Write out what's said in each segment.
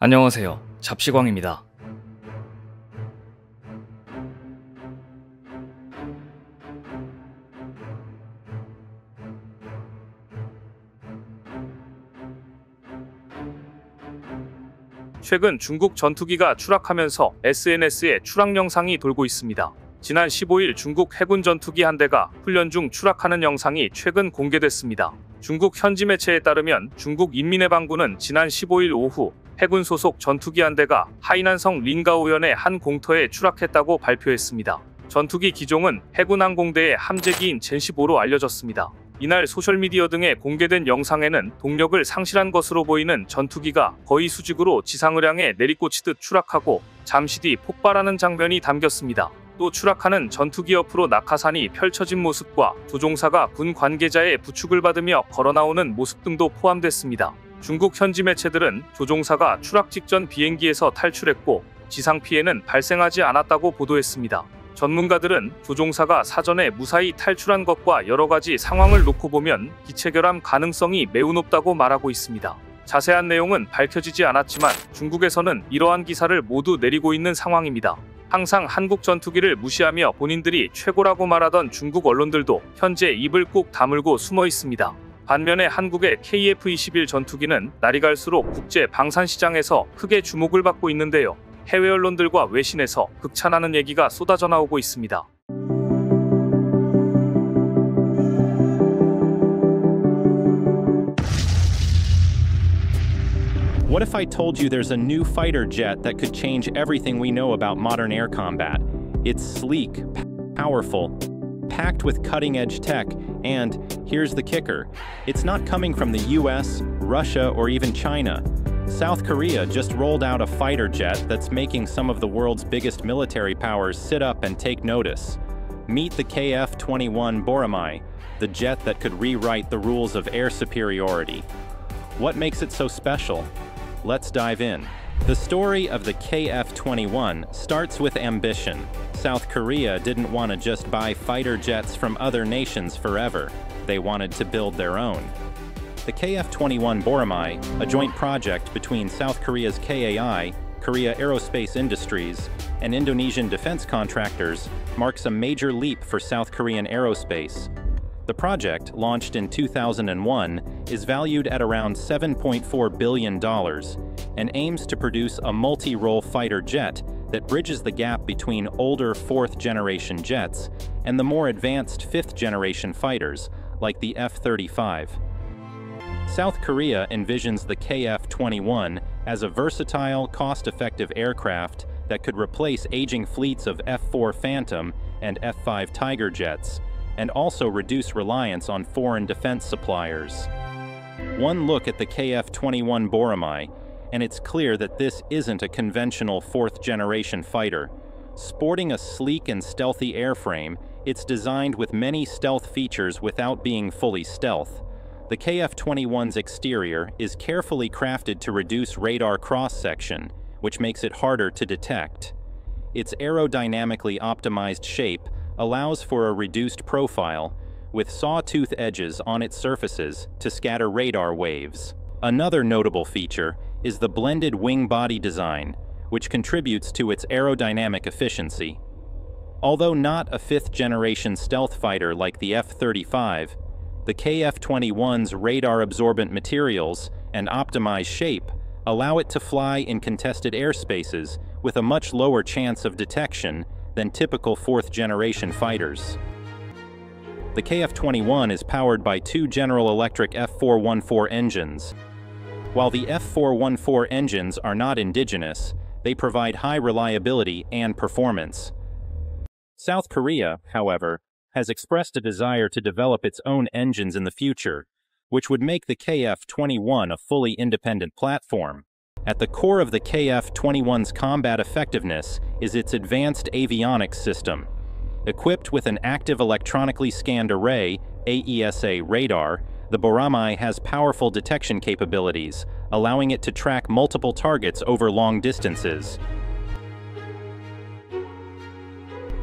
안녕하세요. 잡시광입니다. 최근 중국 전투기가 추락하면서 SNS에 추락 영상이 돌고 있습니다. 지난 15일 중국 해군 전투기 한 대가 훈련 중 추락하는 영상이 최근 공개됐습니다. 중국 현지 매체에 따르면 중국 인민해방군은 지난 15일 오후 해군 소속 전투기 한 대가 하이난성 린가오현의 한 공터에 추락했다고 발표했습니다. 전투기 기종은 해군 항공대의 함재기인 젠15로 알려졌습니다. 이날 소셜미디어 등에 공개된 영상에는 동력을 상실한 것으로 보이는 전투기가 거의 수직으로 지상을 향해 내리꽂히듯 추락하고 잠시 뒤 폭발하는 장면이 담겼습니다. 또 추락하는 전투기 옆으로 낙하산이 펼쳐진 모습과 조종사가 군 관계자의 부축을 받으며 걸어나오는 모습 등도 포함됐습니다. 중국 현지 매체들은 조종사가 추락 직전 비행기에서 탈출했고 지상 피해는 발생하지 않았다고 보도했습니다. 전문가들은 조종사가 사전에 무사히 탈출한 것과 여러 가지 상황을 놓고 보면 기체 결함 가능성이 매우 높다고 말하고 있습니다. 자세한 내용은 밝혀지지 않았지만 중국에서는 이러한 기사를 모두 내리고 있는 상황입니다. 항상 한국 전투기를 무시하며 본인들이 최고라고 말하던 중국 언론들도 현재 입을 꾹 다물고 숨어 있습니다. 반면에 한국의 KF-21 전투기는 날이 갈수록 국제 방산 시장에서 크게 주목을 받고 있는데요. 해외 언론들과 외신에서 극찬하는 얘기가 쏟아져 나오고 있습니다. What if I told you there's a new fighter jet that could change everything we know about modern air combat? It's sleek, powerful, packed with cutting-edge tech, and here's the kicker. It's not coming from the US, Russia, or even China. South Korea just rolled out a fighter jet that's making some of the world's biggest military powers sit up and take notice. Meet the KF-21 Boramae, the jet that could rewrite the rules of air superiority. What makes it so special? Let's dive in. The story of the KF-21 starts with ambition. South Korea didn't want to just buy fighter jets from other nations forever. They wanted to build their own. The KF-21 Boramae, a joint project between South Korea's KAI, Korea Aerospace Industries, and Indonesian defense contractors, marks a major leap for South Korean aerospace. The project, launched in 2001, is valued at around $7.4 billion and aims to produce a multi-role fighter jet that bridges the gap between older fourth-generation jets and the more advanced fifth-generation fighters, like the F-35. South Korea envisions the KF-21 as a versatile, cost-effective aircraft that could replace aging fleets of F-4 Phantom and F-5 Tiger jets, and also reduce reliance on foreign defense suppliers. One look at the KF-21 Boramae, and it's clear that this isn't a conventional fourth-generation fighter. Sporting a sleek and stealthy airframe, it's designed with many stealth features without being fully stealth. The KF-21's exterior is carefully crafted to reduce radar cross-section, which makes it harder to detect. Its aerodynamically optimized shape allows for a reduced profile, with sawtooth edges on its surfaces to scatter radar waves. Another notable feature is the blended wing body design, which contributes to its aerodynamic efficiency. Although not a fifth-generation stealth fighter like the F-35, the KF-21's radar-absorbent materials and optimized shape allow it to fly in contested airspaces with a much lower chance of detection than typical fourth-generation fighters. The KF-21 is powered by two General Electric F414 engines. While the F414 engines are not indigenous, they provide high reliability and performance. South Korea, however, has expressed a desire to develop its own engines in the future, which would make the KF-21 a fully independent platform. At the core of the KF-21's combat effectiveness is its advanced avionics system. Equipped with an active electronically scanned array, AESA radar, the Boramae has powerful detection capabilities, allowing it to track multiple targets over long distances.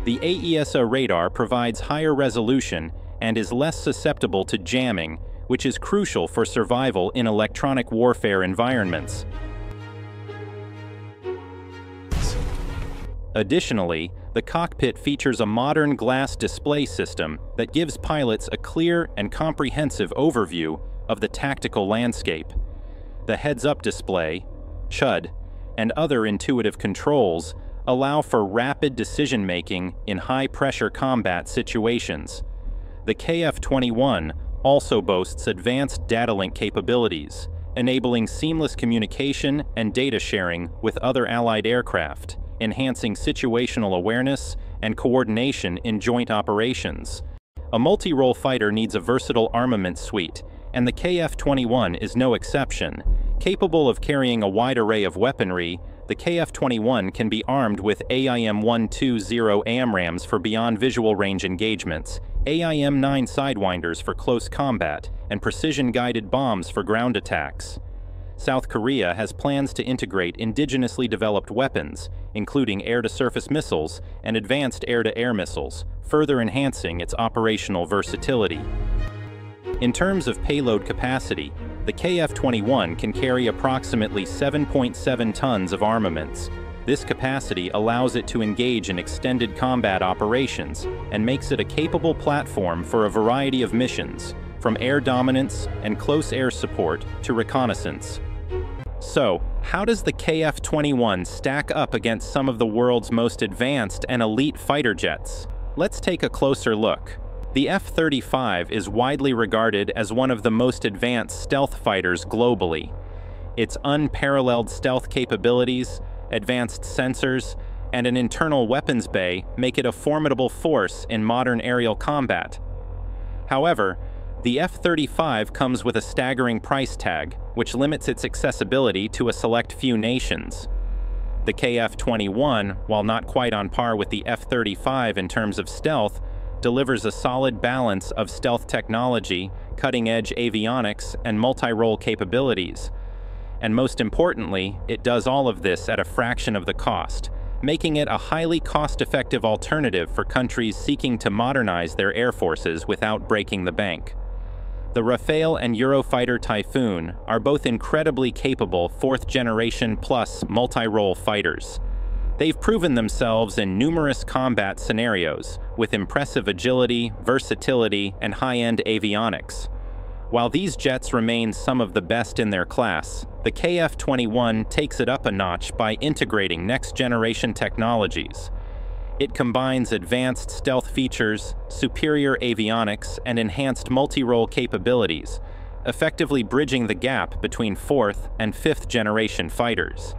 The AESA radar provides higher resolution and is less susceptible to jamming, which is crucial for survival in electronic warfare environments. Additionally, the cockpit features a modern glass display system that gives pilots a clear and comprehensive overview of the tactical landscape. The heads-up display, HUD, and other intuitive controls allow for rapid decision-making in high-pressure combat situations. The KF-21 also boasts advanced data link capabilities, enabling seamless communication and data sharing with other allied aircraft, enhancing situational awareness and coordination in joint operations. A multi-role fighter needs a versatile armament suite, and the KF-21 is no exception. Capable of carrying a wide array of weaponry, the KF-21 can be armed with AIM-120 AMRAAMs for beyond visual range engagements, AIM-9 Sidewinders for close combat, and precision-guided bombs for ground attacks. South Korea has plans to integrate indigenously developed weapons, including air-to-surface missiles and advanced air-to-air missiles, further enhancing its operational versatility. In terms of payload capacity, the KF-21 can carry approximately 7.7 tons of armaments. This capacity allows it to engage in extended combat operations and makes it a capable platform for a variety of missions, from air dominance and close air support to reconnaissance. So, how does the KF-21 stack up against some of the world's most advanced and elite fighter jets? Let's take a closer look. The F-35 is widely regarded as one of the most advanced stealth fighters globally. Its unparalleled stealth capabilities, advanced sensors, and an internal weapons bay make it a formidable force in modern aerial combat. However, the F-35 comes with a staggering price tag, which limits its accessibility to a select few nations. The KF-21, while not quite on par with the F-35 in terms of stealth, delivers a solid balance of stealth technology, cutting-edge avionics, and multi-role capabilities. And most importantly, it does all of this at a fraction of the cost, making it a highly cost-effective alternative for countries seeking to modernize their air forces without breaking the bank. The Rafale and Eurofighter Typhoon are both incredibly capable fourth-generation plus multi-role fighters. They've proven themselves in numerous combat scenarios, with impressive agility, versatility, and high-end avionics. While these jets remain some of the best in their class, the KF-21 takes it up a notch by integrating next-generation technologies. It combines advanced stealth features, superior avionics, and enhanced multi-role capabilities, effectively bridging the gap between fourth- and fifth-generation fighters.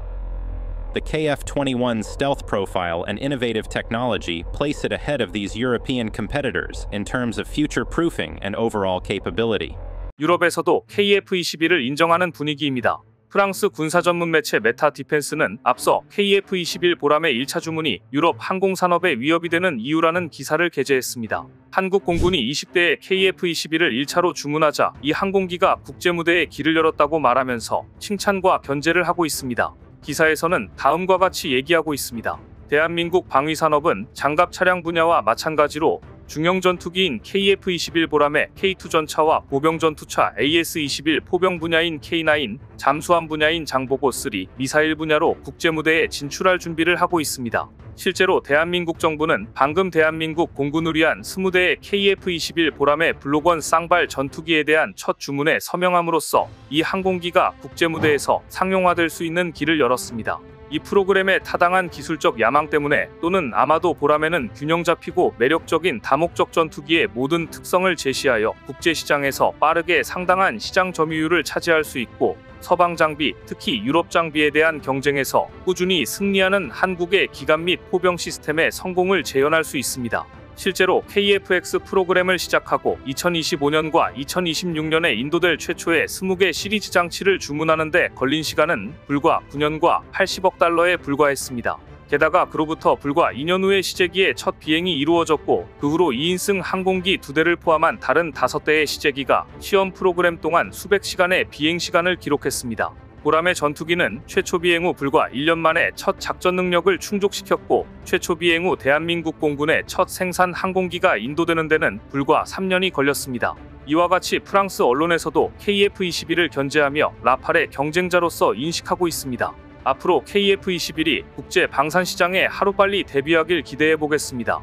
The KF-21's stealth profile and innovative technology place it ahead of these European competitors in terms of future-proofing and overall capability. 유럽에서도 KF-21을 인정하는 분위기입니다. 프랑스 군사 전문 매체 메타 디펜스는 앞서 KF-21 보람의 1차 주문이 유럽 항공산업에 위협이 되는 이유라는 기사를 게재했습니다. 한국 공군이 20대의 KF-21을 1차로 주문하자 이 항공기가 국제무대에 길을 열었다고 말하면서 칭찬과 견제를 하고 있습니다. 기사에서는 다음과 같이 얘기하고 있습니다. 대한민국 방위산업은 장갑 차량 분야와 마찬가지로 중형 전투기인 KF-21 보람의 K2 전차와 보병 전투차 AS-21 포병 분야인 K9, 잠수함 분야인 장보고 3, 미사일 분야로 국제무대에 진출할 준비를 하고 있습니다. 실제로 대한민국 정부는 방금 대한민국 공군을 위한 20대의 KF-21 보람의 블록1 쌍발 전투기에 대한 첫 주문에 서명함으로써 이 항공기가 국제무대에서 상용화될 수 있는 길을 열었습니다. 이 프로그램의 타당한 기술적 야망 때문에 또는 아마도 보람에는 균형 잡히고 매력적인 다목적 전투기의 모든 특성을 제시하여 국제시장에서 빠르게 상당한 시장 점유율을 차지할 수 있고 서방 장비, 특히 유럽 장비에 대한 경쟁에서 꾸준히 승리하는 한국의 기갑 및 포병 시스템의 성공을 재현할 수 있습니다. 실제로 KF-X 프로그램을 시작하고 2025년과 2026년에 인도될 최초의 20개 시리즈 장치를 주문하는 데 걸린 시간은 불과 9년과 80억 달러에 불과했습니다. 게다가 그로부터 불과 2년 후에 시제기의 첫 비행이 이루어졌고 그 후로 2인승 항공기 2대를 포함한 다른 5대의 시제기가 시험 프로그램 동안 수백 시간의 비행 시간을 기록했습니다. 보람의 전투기는 최초 비행 후 불과 1년 만에 첫 작전 능력을 충족시켰고 최초 비행 후 대한민국 공군의 첫 생산 항공기가 인도되는 데는 불과 3년이 걸렸습니다. 이와 같이 프랑스 언론에서도 KF-21을 견제하며 라팔의 경쟁자로서 인식하고 있습니다. 앞으로 KF-21이 국제 방산 시장에 하루빨리 데뷔하길 기대해 보겠습니다.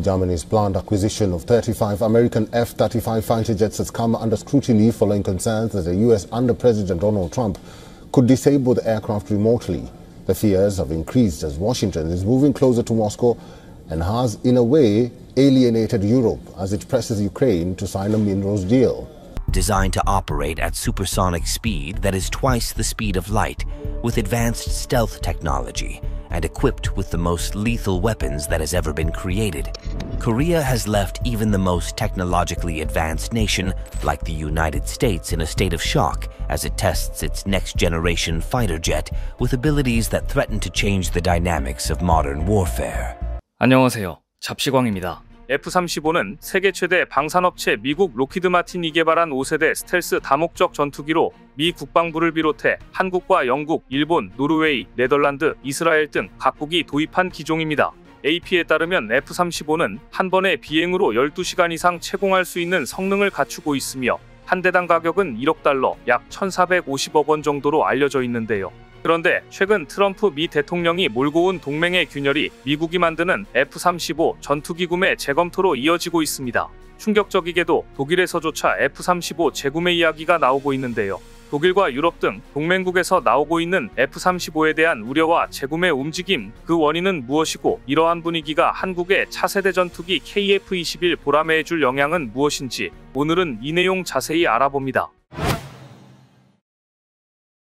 Germany's planned acquisition of 35 American F-35 fighter jets has come under scrutiny following concerns that the US under President Donald Trump could disable the aircraft remotely. The fears have increased as Washington is moving closer to Moscow and has, in a way, alienated Europe as it presses Ukraine to sign a minerals deal. Designed to operate at supersonic speed that is twice the speed of light, with advanced stealth technology, and equipped with the most lethal weapons that has ever been created, Korea has left even the most technologically advanced nation, like the United States, in a state of shock as it tests its next-generation fighter jet with abilities that threaten to change the dynamics of modern warfare. 안녕하세요. 잡시광입니다. F-35는 세계 최대 방산업체 미국 로키드 마틴이 개발한 5세대 스텔스 다목적 전투기로 미 국방부를 비롯해 한국과 영국, 일본, 노르웨이, 네덜란드, 이스라엘 등 각국이 도입한 기종입니다. AP에 따르면 F-35는 한 번의 비행으로 12시간 이상 채공할 수 있는 성능을 갖추고 있으며 한 대당 가격은 1억 달러, 약 1,450억 원 정도로 알려져 있는데요. 그런데 최근 트럼프 미 대통령이 몰고 온 동맹의 균열이 미국이 만드는 F-35 전투기 구매 재검토로 이어지고 있습니다. 충격적이게도 독일에서조차 F-35 재구매 이야기가 나오고 있는데요. 독일과 유럽 등 동맹국에서 나오고 있는 F-35에 대한 우려와 재구매 움직임, 그 원인은 무엇이고 이러한 분위기가 한국의 차세대 전투기 KF-21 보람에 줄 영향은 무엇인지 오늘은 이 내용 자세히 알아봅니다.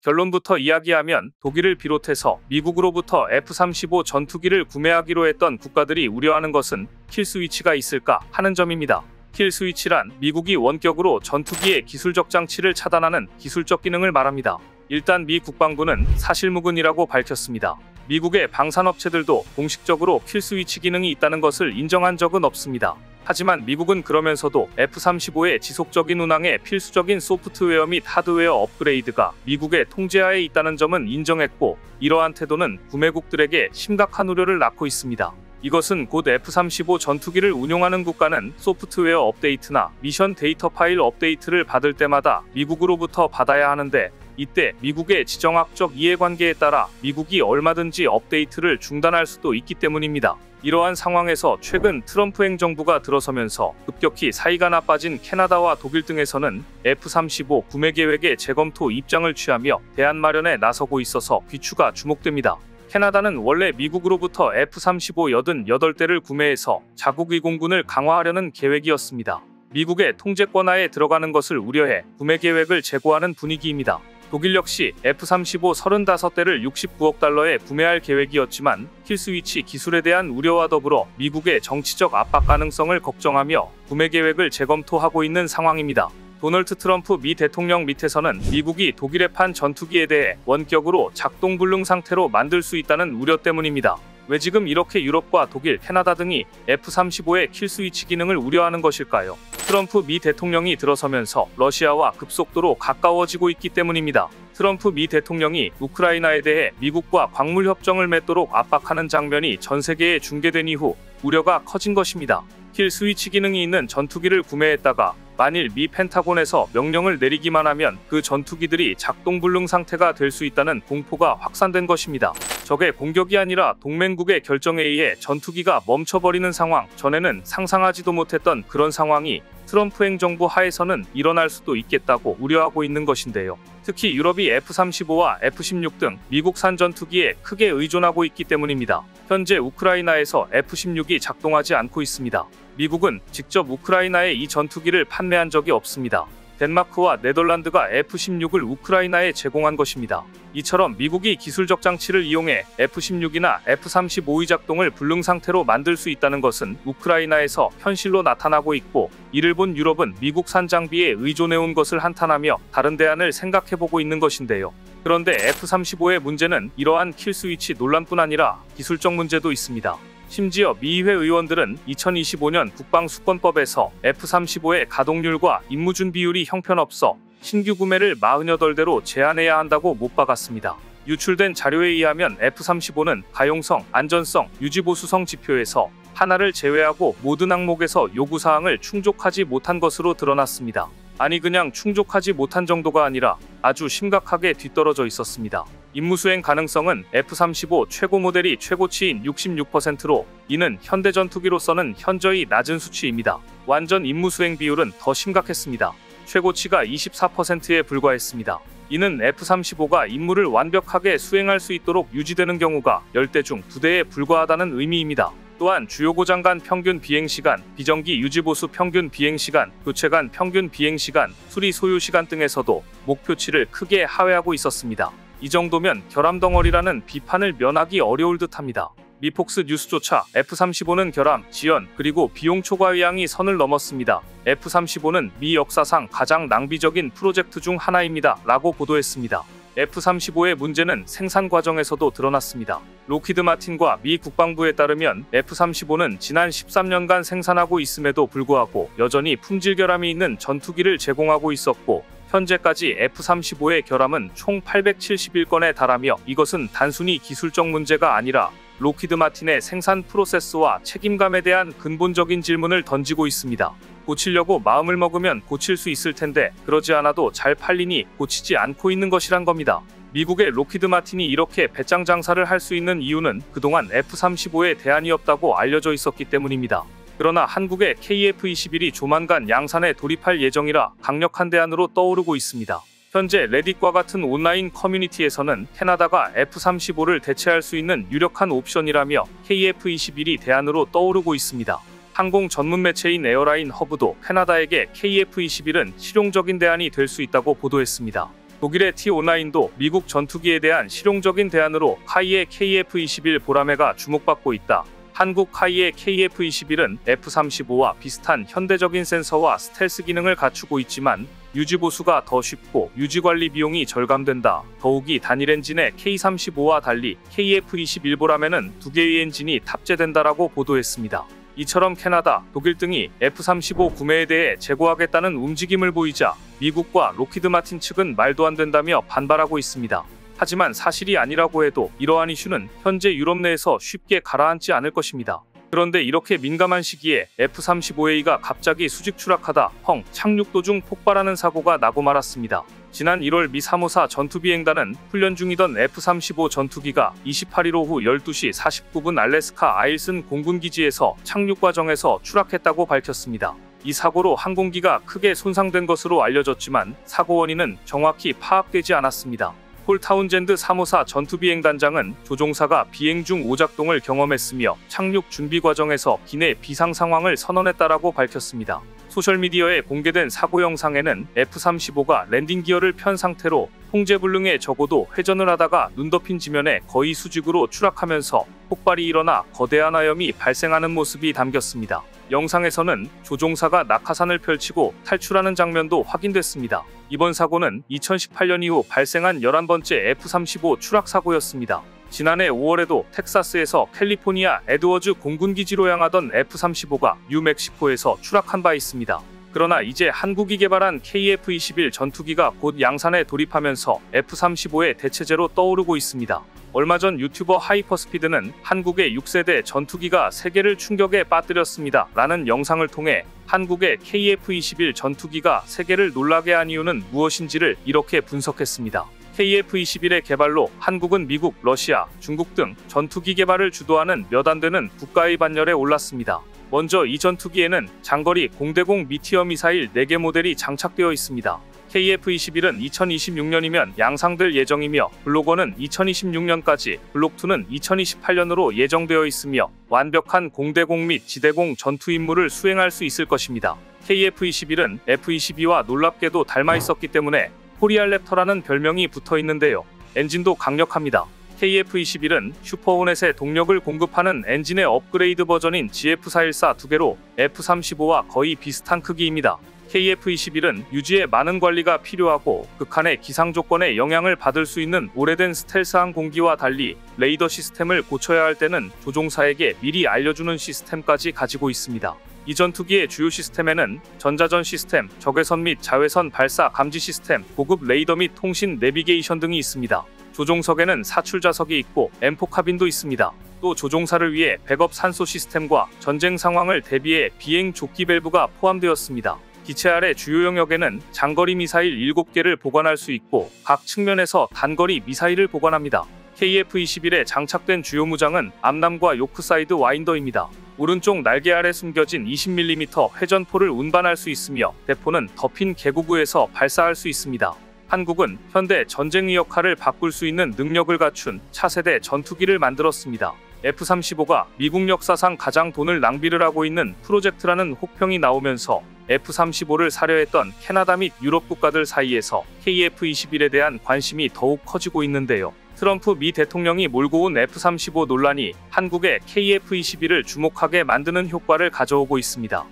결론부터 이야기하면 독일을 비롯해서 미국으로부터 F-35 전투기를 구매하기로 했던 국가들이 우려하는 것은 킬스위치가 있을까 하는 점입니다. 킬스위치란 미국이 원격으로 전투기의 기술적 장치를 차단하는 기술적 기능을 말합니다. 일단 미 국방부는 사실무근이라고 밝혔습니다. 미국의 방산업체들도 공식적으로 킬스위치 기능이 있다는 것을 인정한 적은 없습니다. 하지만 미국은 그러면서도 F-35의 지속적인 운항에 필수적인 소프트웨어 및 하드웨어 업그레이드가 미국의 통제하에 있다는 점은 인정했고, 이러한 태도는 구매국들에게 심각한 우려를 낳고 있습니다. 이것은 곧 F-35 전투기를 운용하는 국가는 소프트웨어 업데이트나 미션 데이터 파일 업데이트를 받을 때마다 미국으로부터 받아야 하는데, 이때 미국의 지정학적 이해관계에 따라 미국이 얼마든지 업데이트를 중단할 수도 있기 때문입니다. 이러한 상황에서 최근 트럼프 행정부가 들어서면서 급격히 사이가 나빠진 캐나다와 독일 등에서는 F-35 구매 계획의 재검토 입장을 취하며 대안 마련에 나서고 있어서 귀추가 주목됩니다. 캐나다는 원래 미국으로부터 F-35 88대를 구매해서 자국 의공군을 강화하려는 계획이었습니다. 미국의 통제권 하에 들어가는 것을 우려해 구매 계획을 재고하는 분위기입니다. 독일 역시 F-35 35대를 69억 달러에 구매할 계획이었지만 킬스위치 기술에 대한 우려와 더불어 미국의 정치적 압박 가능성을 걱정하며 구매 계획을 재검토하고 있는 상황입니다. 도널드 트럼프 미 대통령 밑에서는 미국이 독일에 판 전투기에 대해 원격으로 작동 불능 상태로 만들 수 있다는 우려 때문입니다. 왜 지금 이렇게 유럽과 독일, 캐나다 등이 F-35의 킬스위치 기능을 우려하는 것일까요? 트럼프 미 대통령이 들어서면서 러시아와 급속도로 가까워지고 있기 때문입니다. 트럼프 미 대통령이 우크라이나에 대해 미국과 광물 협정을 맺도록 압박하는 장면이 전 세계에 중계된 이후 우려가 커진 것입니다. 킬 스위치 기능이 있는 전투기를 구매했다가 만일 미 펜타곤에서 명령을 내리기만 하면 그 전투기들이 작동 불능 상태가 될 수 있다는 공포가 확산된 것입니다. 적의 공격이 아니라 동맹국의 결정에 의해 전투기가 멈춰버리는 상황, 전에는 상상하지도 못했던 그런 상황이 트럼프 행정부 하에서는 일어날 수도 있겠다고 우려하고 있는 것인데요. 특히 유럽이 F-35와 F-16 등 미국산 전투기에 크게 의존하고 있기 때문입니다. 현재 우크라이나에서 F-16이 작동하지 않고 있습니다. 미국은 직접 우크라이나에 이 전투기를 판매한 적이 없습니다. 덴마크와 네덜란드가 F-16을 우크라이나에 제공한 것입니다. 이처럼 미국이 기술적 장치를 이용해 F-16이나 F-35의 작동을 불능 상태로 만들 수 있다는 것은 우크라이나에서 현실로 나타나고 있고, 이를 본 유럽은 미국산 장비에 의존해온 것을 한탄하며 다른 대안을 생각해보고 있는 것인데요. 그런데 F-35의 문제는 이러한 킬스위치 논란뿐 아니라 기술적 문제도 있습니다. 심지어 미의회 의원들은 2025년 국방수권법에서 F-35의 가동률과 임무준비율이 형편없어 신규 구매를 48대로 제한해야 한다고 못 박았습니다. 유출된 자료에 의하면 F-35는 가용성, 안전성, 유지보수성 지표에서 하나를 제외하고 모든 항목에서 요구사항을 충족하지 못한 것으로 드러났습니다. 아니 그냥 충족하지 못한 정도가 아니라 아주 심각하게 뒤떨어져 있었습니다. 임무수행 가능성은 F-35 최고 모델이 최고치인 66%로 이는 현대 전투기로서는 현저히 낮은 수치입니다. 완전 임무수행 비율은 더 심각했습니다. 최고치가 24%에 불과했습니다. 이는 F-35가 임무를 완벽하게 수행할 수 있도록 유지되는 경우가 10대 중 2대에 불과하다는 의미입니다. 또한 주요 고장 간 평균 비행시간, 비정기 유지보수 평균 비행시간, 교체 간 평균 비행시간, 수리 소요시간 등에서도 목표치를 크게 하회하고 있었습니다. 이 정도면 결함덩어리라는 비판을 면하기 어려울 듯합니다. 미 폭스 뉴스조차 F-35는 결함, 지연, 그리고 비용 초과 의향이 선을 넘었습니다. F-35는 미 역사상 가장 낭비적인 프로젝트 중 하나입니다. 라고 보도했습니다. F-35의 문제는 생산 과정에서도 드러났습니다. 록히드 마틴과 미 국방부에 따르면 F-35는 지난 13년간 생산하고 있음에도 불구하고 여전히 품질 결함이 있는 전투기를 제공하고 있었고 현재까지 F-35의 결함은 총 871건에 달하며 이것은 단순히 기술적 문제가 아니라 록히드 마틴의 생산 프로세스와 책임감에 대한 근본적인 질문을 던지고 있습니다. 고치려고 마음을 먹으면 고칠 수 있을 텐데 그러지 않아도 잘 팔리니 고치지 않고 있는 것이란 겁니다. 미국의 록히드 마틴이 이렇게 배짱 장사를 할 수 있는 이유는 그동안 F-35에 대안이 없다고 알려져 있었기 때문입니다. 그러나 한국의 KF-21이 조만간 양산에 돌입할 예정이라 강력한 대안으로 떠오르고 있습니다. 현재 레딧과 같은 온라인 커뮤니티에서는 캐나다가 F-35를 대체할 수 있는 유력한 옵션이라며 KF-21이 대안으로 떠오르고 있습니다. 항공 전문 매체인 에어라인 허브도 캐나다에게 KF-21은 실용적인 대안이 될 수 있다고 보도했습니다. 독일의 T-온라인도 미국 전투기에 대한 실용적인 대안으로 카이의 KF-21 보라매가 주목받고 있다. 한국 카이의 KF-21은 F-35와 비슷한 현대적인 센서와 스텔스 기능을 갖추고 있지만 유지보수가 더 쉽고 유지관리 비용이 절감된다. 더욱이 단일 엔진의 K-35와 달리 KF-21 보라매는 2개의 엔진이 탑재된다라고 보도했습니다. 이처럼 캐나다, 독일 등이 F-35 구매에 대해 재고하겠다는 움직임을 보이자 미국과 록히드 마틴 측은 말도 안 된다며 반발하고 있습니다. 하지만 사실이 아니라고 해도 이러한 이슈는 현재 유럽 내에서 쉽게 가라앉지 않을 것입니다. 그런데 이렇게 민감한 시기에 F-35A가 갑자기 수직 추락하다 착륙 도중 폭발하는 사고가 나고 말았습니다. 지난 1월 미 354 전투비행단은 훈련 중이던 F-35 전투기가 28일 오후 12시 49분 알래스카 아일슨 공군기지에서 착륙 과정에서 추락했다고 밝혔습니다. 이 사고로 항공기가 크게 손상된 것으로 알려졌지만 사고 원인은 정확히 파악되지 않았습니다. 폴 타운젠드 354 전투비행단장은 조종사가 비행 중 오작동을 경험했으며 착륙 준비 과정에서 기내 비상 상황을 선언했다라고 밝혔습니다. 소셜미디어에 공개된 사고 영상에는 F-35가 랜딩 기어를 편 상태로 통제불능에 적어도 회전을 하다가 눈 덮인 지면에 거의 수직으로 추락하면서 폭발이 일어나 거대한 화염이 발생하는 모습이 담겼습니다. 영상에서는 조종사가 낙하산을 펼치고 탈출하는 장면도 확인됐습니다. 이번 사고는 2018년 이후 발생한 11번째 F-35 추락 사고였습니다. 지난해 5월에도 텍사스에서 캘리포니아 에드워즈 공군기지로 향하던 F-35가 뉴멕시코에서 추락한 바 있습니다. 그러나 이제 한국이 개발한 KF-21 전투기가 곧 양산에 돌입하면서 F-35의 대체제로 떠오르고 있습니다. 얼마 전 유튜버 하이퍼스피드는 한국의 6세대 전투기가 세계를 충격에 빠뜨렸습니다. 라는 영상을 통해 한국의 KF-21 전투기가 세계를 놀라게 한 이유는 무엇인지를 이렇게 분석했습니다. KF-21의 개발로 한국은 미국, 러시아, 중국 등 전투기 개발을 주도하는 몇 안 되는 국가의 반열에 올랐습니다. 먼저 이 전투기에는 장거리 공대공 미티어 미사일 4개 모델이 장착되어 있습니다. KF-21은 2026년이면 양상될 예정이며 블록1은 2026년까지, 블록2는 2028년으로 예정되어 있으며 완벽한 공대공 및 지대공 전투 임무를 수행할 수 있을 것입니다. KF-21은 F-22와 놀랍게도 닮아 있었기 때문에 코리안 랩터라는 별명이 붙어 있는데요. 엔진도 강력합니다. KF-21은 슈퍼호넷의 동력을 공급하는 엔진의 업그레이드 버전인 GF414 2개로 F-35와 거의 비슷한 크기입니다. KF-21은 유지에 많은 관리가 필요하고 극한의 기상 조건에 영향을 받을 수 있는 오래된 스텔스 항공기와 달리 레이더 시스템을 고쳐야 할 때는 조종사에게 미리 알려주는 시스템까지 가지고 있습니다. 이 전투기의 주요 시스템에는 전자전 시스템, 적외선 및 자외선 발사 감지 시스템, 고급 레이더 및 통신 내비게이션 등이 있습니다. 조종석에는 사출 좌석이 있고 M4 카빈도 있습니다. 또 조종사를 위해 백업 산소 시스템과 전쟁 상황을 대비해 비행 조끼 밸브가 포함되었습니다. 기체 아래 주요 영역에는 장거리 미사일 7개를 보관할 수 있고 각 측면에서 단거리 미사일을 보관합니다. KF-21에 장착된 주요 무장은 암람과 요크사이드 와인더입니다. 오른쪽 날개 아래 숨겨진 20mm 회전포를 운반할 수 있으며 대포는 덮인 계구구에서 발사할 수 있습니다. 한국은 현대 전쟁의 역할을 바꿀 수 있는 능력을 갖춘 차세대 전투기를 만들었습니다. F-35가 미국 역사상 가장 돈을 낭비를 하고 있는 프로젝트라는 혹평이 나오면서 F-35를 사려 했던 캐나다 및 유럽 국가들 사이에서 KF-21에 대한 관심이 더욱 커지고 있는데요. 트럼프 미 대통령이 몰고 온 F-35 논란이 한국의 KF-21을 주목하게 만드는 효과를 가져오고 있습니다.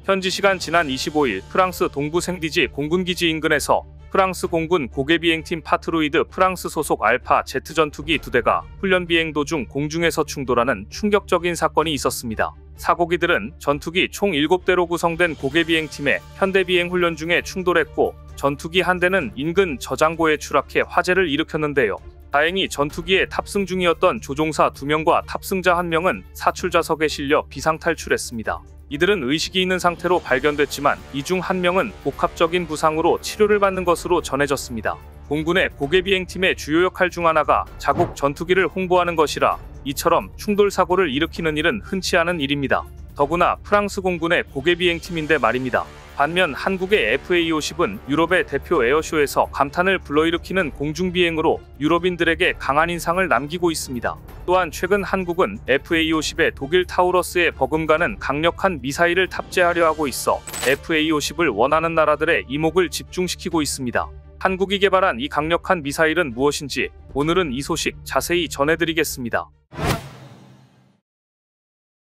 현지 시간 지난 25일 프랑스 동부 생디지 공군기지 인근에서 프랑스 공군 고개비행팀 파트로이드 프랑스 소속 알파 제트 전투기 2대가 훈련 비행 도중 공중에서 충돌하는 충격적인 사건이 있었습니다. 사고기들은 전투기 총 7대로 구성된 고개비행팀의 현대비행 훈련 중에 충돌했고 전투기 한 대는 인근 저장고에 추락해 화재를 일으켰는데요. 다행히 전투기에 탑승 중이었던 조종사 2명과 탑승자 1명은 사출좌석에 실려 비상탈출했습니다. 이들은 의식이 있는 상태로 발견됐지만 이 중 1명은 복합적인 부상으로 치료를 받는 것으로 전해졌습니다. 공군의 고개비행팀의 주요 역할 중 하나가 자국 전투기를 홍보하는 것이라 이처럼 충돌 사고를 일으키는 일은 흔치 않은 일입니다. 더구나 프랑스 공군의 고개비행팀인데 말입니다. 반면 한국의 FA-50은 유럽의 대표 에어쇼에서 감탄을 불러일으키는 공중비행으로 유럽인들에게 강한 인상을 남기고 있습니다. 또한 최근 한국은 FA-50에 독일 타우러스에 버금가는 강력한 미사일을 탑재하려 하고 있어 FA-50을 원하는 나라들의 이목을 집중시키고 있습니다. 한국이 개발한 이 강력한 미사일은 무엇인지 오늘은 이 소식 자세히 전해드리겠습니다.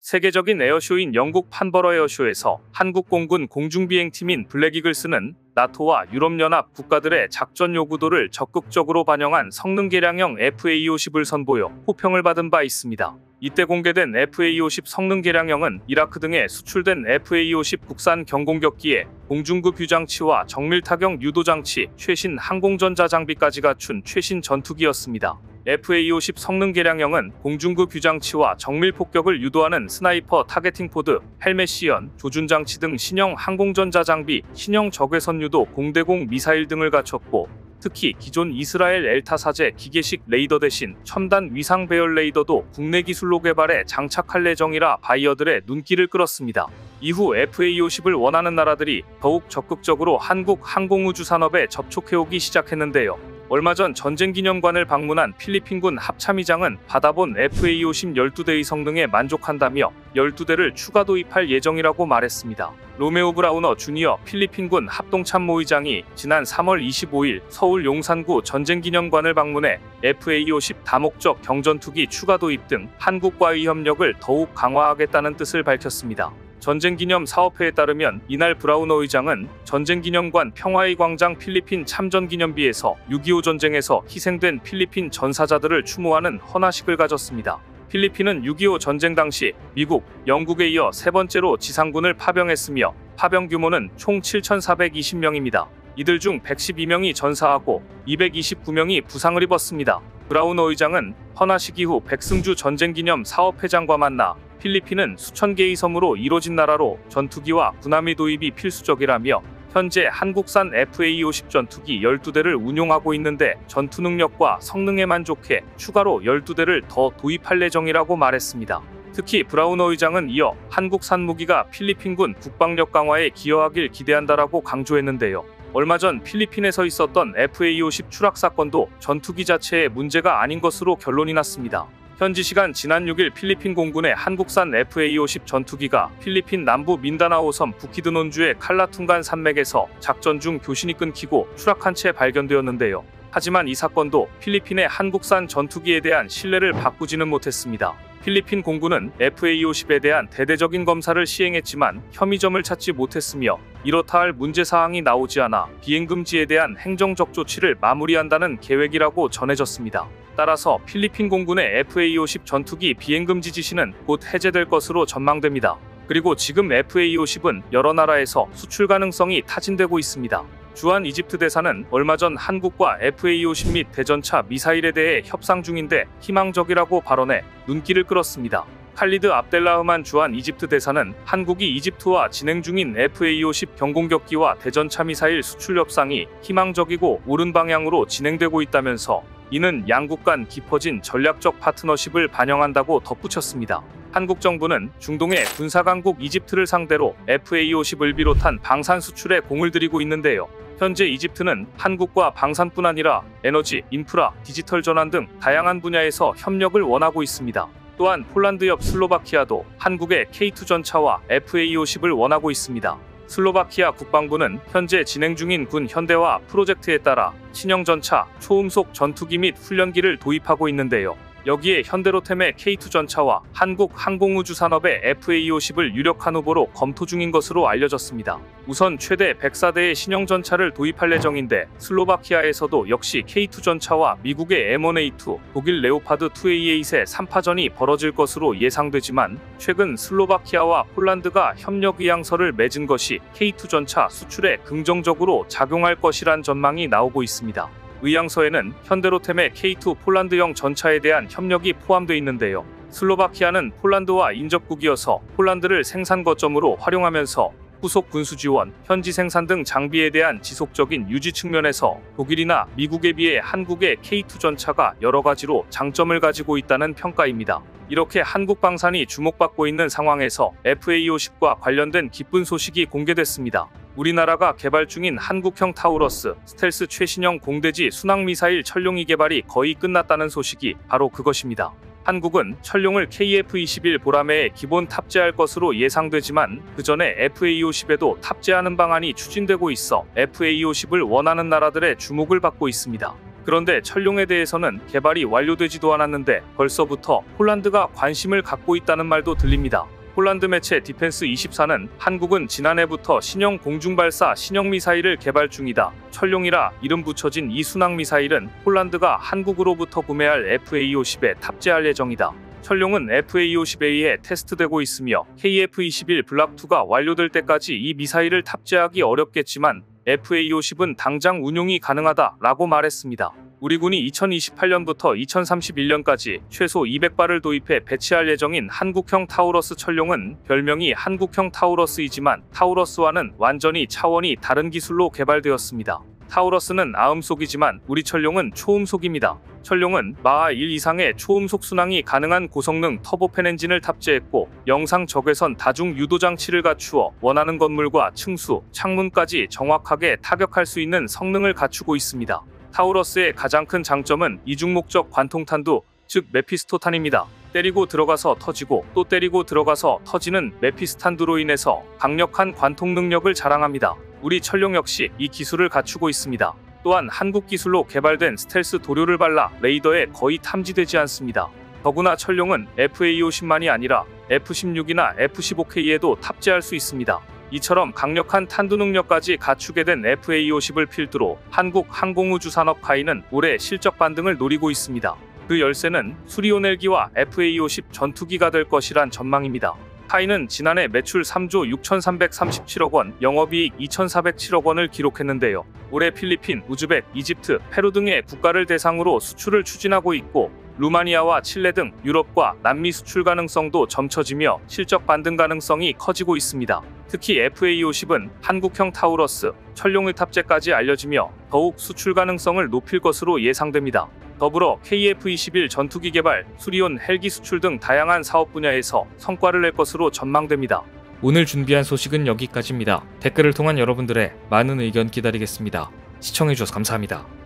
세계적인 에어쇼인 영국 판버러 에어쇼에서 한국 공군 공중비행팀인 블랙이글스는 나토와 유럽연합 국가들의 작전 요구도를 적극적으로 반영한 성능 개량형 FA-50을 선보여 호평을 받은 바 있습니다. 이때 공개된 FA-50 성능 개량형은 이라크 등에 수출된 FA-50 국산 경공격기에 공중급 유장치와 정밀타격 유도장치, 최신 항공전자 장비까지 갖춘 최신 전투기였습니다. FA-50 성능 개량형은 공중급 유장치와 정밀 폭격을 유도하는 스나이퍼 타겟팅 포드, 헬멧 시연, 조준장치 등 신형 항공전자 장비, 신형 적외선 유도 공대공 미사일 등을 갖췄고 특히 기존 이스라엘 엘타사제 기계식 레이더 대신 첨단 위상 배열 레이더도 국내 기술로 개발해 장착할 예정이라 바이어들의 눈길을 끌었습니다. 이후 FA-50을 원하는 나라들이 더욱 적극적으로 한국 항공우주 산업에 접촉해오기 시작했는데요. 얼마 전 전쟁기념관을 방문한 필리핀군 합참의장은 받아본 FA-50 12대의 성능에 만족한다며 12대를 추가 도입할 예정이라고 말했습니다. 로메오 브라우너 주니어 필리핀군 합동참모의장이 지난 3월 25일 서울 용산구 전쟁기념관을 방문해 FA-50 다목적 경전투기 추가 도입 등 한국과의 협력을 더욱 강화하겠다는 뜻을 밝혔습니다. 전쟁기념 사업회에 따르면 이날 브라우너 의장은 전쟁기념관 평화의 광장 필리핀 참전기념비에서 6.25 전쟁에서 희생된 필리핀 전사자들을 추모하는 헌화식을 가졌습니다. 필리핀은 6.25 전쟁 당시 미국, 영국에 이어 세 번째로 지상군을 파병했으며 파병 규모는 총 7,420명입니다. 이들 중 112명이 전사하고 229명이 부상을 입었습니다. 브라우너 의장은 헌화식 이후 백승주 전쟁기념 사업회장과 만나 필리핀은 수천 개의 섬으로 이뤄진 나라로 전투기와 군함의 도입이 필수적이라며 현재 한국산 FA-50 전투기 12대를 운용하고 있는데 전투 능력과 성능에 만족해 추가로 12대를 더 도입할 예정이라고 말했습니다. 특히 브라우너 의장은 이어 한국산 무기가 필리핀군 국방력 강화에 기여하길 기대한다라고 강조했는데요. 얼마 전 필리핀에서 있었던 FA-50 추락 사건도 전투기 자체의 문제가 아닌 것으로 결론이 났습니다. 현지 시간 지난 6일 필리핀 공군의 한국산 FA-50 전투기가 필리핀 남부 민다나오 섬 부키드논주의 칼라퉁간 산맥에서 작전 중 교신이 끊기고 추락한 채 발견되었는데요. 하지만 이 사건도 필리핀의 한국산 전투기에 대한 신뢰를 바꾸지는 못했습니다. 필리핀 공군은 FA-50에 대한 대대적인 검사를 시행했지만 혐의점을 찾지 못했으며 이렇다 할 문제사항이 나오지 않아 비행금지에 대한 행정적 조치를 마무리한다는 계획이라고 전해졌습니다. 따라서 필리핀 공군의 FA-50 전투기 비행금지 지시는 곧 해제될 것으로 전망됩니다. 그리고 지금 FA-50은 여러 나라에서 수출 가능성이 타진되고 있습니다. 주한 이집트 대사는 얼마 전 한국과 FA-50 및 대전차 미사일에 대해 협상 중인데 희망적이라고 발언해 눈길을 끌었습니다. 칼리드 압델라흐만 주한 이집트 대사는 한국이 이집트와 진행 중인 FA-50 경공격기와 대전차 미사일 수출 협상이 희망적이고 옳은 방향으로 진행되고 있다면서 이는 양국 간 깊어진 전략적 파트너십을 반영한다고 덧붙였습니다. 한국 정부는 중동의 군사강국 이집트를 상대로 FA-50을 비롯한 방산 수출에 공을 들이고 있는데요. 현재 이집트는 한국과 방산뿐 아니라 에너지, 인프라, 디지털 전환 등 다양한 분야에서 협력을 원하고 있습니다. 또한 폴란드 옆 슬로바키아도 한국의 K2 전차와 FA-50을 원하고 있습니다. 슬로바키아 국방부는 현재 진행 중인 군 현대화 프로젝트에 따라 신형 전차, 초음속 전투기 및 훈련기를 도입하고 있는데요. 여기에 현대로템의 K2 전차와 한국 항공우주산업의 FA-50을 유력한 후보로 검토 중인 것으로 알려졌습니다. 우선 최대 104대의 신형 전차를 도입할 예정인데 슬로바키아에서도 역시 K2 전차와 미국의 M1A2, 독일 레오파드 2A8의 3파전이 벌어질 것으로 예상되지만 최근 슬로바키아와 폴란드가 협력 의향서를 맺은 것이 K2 전차 수출에 긍정적으로 작용할 것이란 전망이 나오고 있습니다. 의향서에는 현대로템의 K2 폴란드형 전차에 대한 협력이 포함되어 있는데요. 슬로바키아는 폴란드와 인접국이어서 폴란드를 생산 거점으로 활용하면서 후속 군수 지원, 현지 생산 등 장비에 대한 지속적인 유지 측면에서 독일이나 미국에 비해 한국의 K2 전차가 여러 가지로 장점을 가지고 있다는 평가입니다. 이렇게 한국 방산이 주목받고 있는 상황에서 FA-50과 관련된 기쁜 소식이 공개됐습니다. 우리나라가 개발 중인 한국형 타우러스, 스텔스 최신형 공대지 순항미사일 철룡 개발이 거의 끝났다는 소식이 바로 그것입니다. 한국은 철룡을 KF-21 보라매에 기본 탑재할 것으로 예상되지만 그 전에 FA-50에도 탑재하는 방안이 추진되고 있어 FA-50을 원하는 나라들의 주목을 받고 있습니다. 그런데 철룡에 대해서는 개발이 완료되지도 않았는데 벌써부터 폴란드가 관심을 갖고 있다는 말도 들립니다. 폴란드 매체 디펜스24는 한국은 지난해부터 신형 공중발사 신형 미사일을 개발 중이다. 철룡이라 이름 붙여진 이 순항미사일은 폴란드가 한국으로부터 구매할 FA-50에 탑재할 예정이다. 철룡은 FA-50에 의해 테스트되고 있으며 KF-21 블락2가 완료될 때까지 이 미사일을 탑재하기 어렵겠지만 FA-50은 당장 운용이 가능하다라고 말했습니다. 우리 군이 2028년부터 2031년까지 최소 200발을 도입해 배치할 예정인 한국형 타우러스 철룡은 별명이 한국형 타우러스이지만 타우러스와는 완전히 차원이 다른 기술로 개발되었습니다. 타우러스는 아음속이지만 우리 철룡은 초음속입니다. 철룡은 마하 1 이상의 초음속 순항이 가능한 고성능 터보팬 엔진을 탑재했고 영상 적외선 다중 유도 장치를 갖추어 원하는 건물과 층수, 창문까지 정확하게 타격할 수 있는 성능을 갖추고 있습니다. 타우러스의 가장 큰 장점은 이중 목적 관통탄두, 즉 메피스토탄입니다. 때리고 들어가서 터지고 또 때리고 들어가서 터지는 메피스탄두로 인해서 강력한 관통 능력을 자랑합니다. 우리 철룡 역시 이 기술을 갖추고 있습니다. 또한 한국 기술로 개발된 스텔스 도료를 발라 레이더에 거의 탐지되지 않습니다. 더구나 철룡은 FA-50만이 아니라 F-16이나 F-15K에도 탑재할 수 있습니다. 이처럼 강력한 탄두 능력까지 갖추게 된 FA-50을 필두로 한국 항공우주산업 카이는 올해 실적 반등을 노리고 있습니다. 그 열쇠는 수리온 헬기와 FA-50 전투기가 될 것이란 전망입니다. 카이는 지난해 매출 3조 6,337억 원, 영업이익 2,407억 원을 기록했는데요. 올해 필리핀, 우즈벡, 이집트, 페루 등의 국가를 대상으로 수출을 추진하고 있고 루마니아와 칠레 등 유럽과 남미 수출 가능성도 점쳐지며 실적 반등 가능성이 커지고 있습니다. 특히 FA-50은 한국형 타우러스, 철룡의 탑재까지 알려지며 더욱 수출 가능성을 높일 것으로 예상됩니다. 더불어 KF-21 전투기 개발, 수리온 헬기 수출 등 다양한 사업 분야에서 성과를 낼 것으로 전망됩니다. 오늘 준비한 소식은 여기까지입니다. 댓글을 통한 여러분들의 많은 의견 기다리겠습니다. 시청해주셔서 감사합니다.